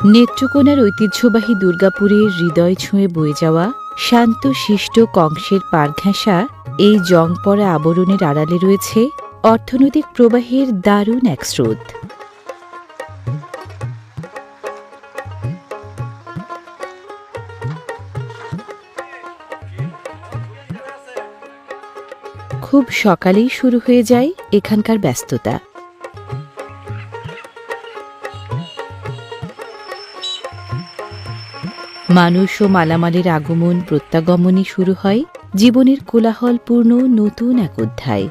নেত্রকোনার ঐতিহ্যবাহী দুর্গাপুরের হৃদয় ছুঁয়ে বয়ে যাওয়া শান্ত শিষ্ট কংসের পাড়ঘেঁষা এই জংপরা আবরণের আড়ালে রয়েছে অর্থনৈতিক প্রবাহের দারুণ এক স্রোত। খুব সকালেই শুরু হয়ে যায় এখানকার ব্যস্ততা। মানুষ ও মালামালের আগমন প্রত্যাগমনই শুরু হয় জীবনের কোলাহলপূর্ণ নতুন এক অধ্যায়।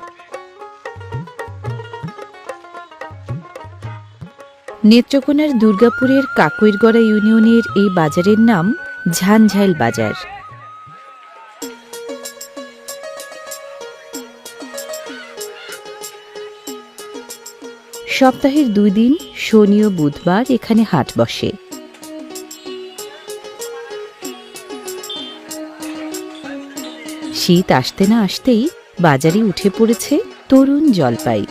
নেত্রকোনার দুর্গাপুরের কাকইরগড়া ইউনিয়নের এই বাজারের নাম ঝাঞ্ঝাইল বাজার। সপ্তাহের 2 দিন শনি ও বুধবার এখানে হাট বসে। শীত আসতে না আসতেই বাজারে উঠে পড়েছে তরুণ জলপাই।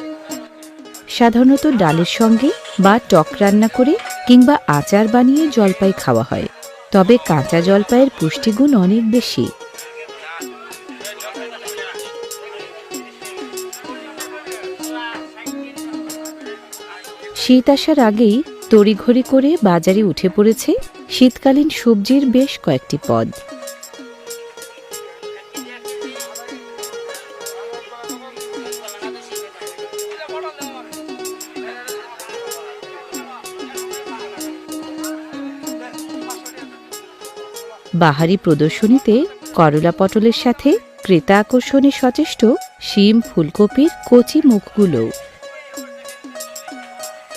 সাধারণত ডালের সঙ্গে বা টক রান্না করে কিংবা আচার বানিয়ে জলপাই খাওয়া হয়, তবে কাঁচা জলপাইয়ের পুষ্টিগুণ অনেক বেশি। শীত আসার আগেই তড়িঘড়ি করে বাজারে উঠে পড়েছে শীতকালীন সবজির বেশ কয়েকটি পদ। বাহারি প্রদর্শনীতে করলা পটলের সাথে ক্রেতা আকর্ষণে সচেষ্ট শিম ফুলকপির কচি মুখগুলো।